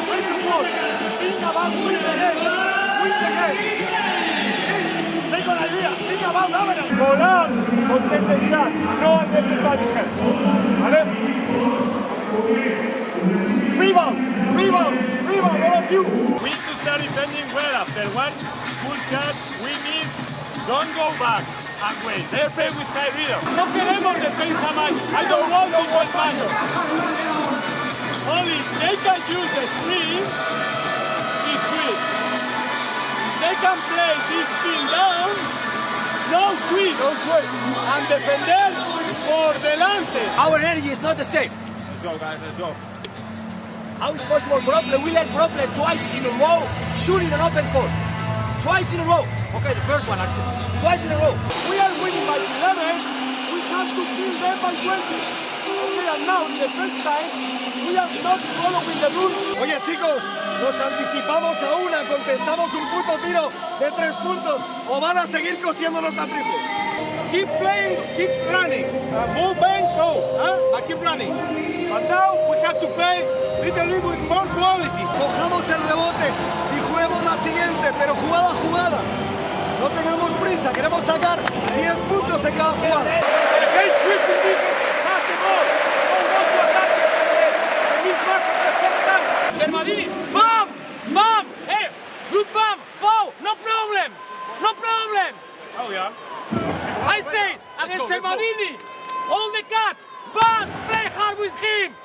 Win the ball. Think about win the game. Win the game. Say con la idea. Think about that. Volar, contente ya. No unnecessary help. ¿Vale? Rebound, all of you. We need to start defending well after one full cut. We need, don't go back and wait. They're playing with high rhythm. No queremos defensa más. I don't want to go más. Only they can use the screen. This screen. They can play this spin down. No screen. And defender por delante. Our energy is not the same. Let's go, guys. Let's go. How is possible Brockle? We let Brockle twice in a row shooting an open court. Twice in a row. Okay, the first one actually. Twice in a row. We are winning by 11. We have to kill them by 20. Okay, and now the first time we are not following the rules. Oye chicos, nos anticipamos a una, contestamos un puto tiro de 3 puntos o van a seguir cosiéndonos a triples. Keep playing, keep running. Move banks, go. Huh? Keep running. But now we have to play little bit with more quality. Cojamos el rebote y juguemos la siguiente, pero jugada a jugada. No tenemos prisa, queremos sacar 10 puntos en cada jugada. Germadini, bam! Bam! Hey! Good bam! Foul! No problem! No problem! Oh yeah. I say against Germadini! All the cuts! Bam! Play hard with him!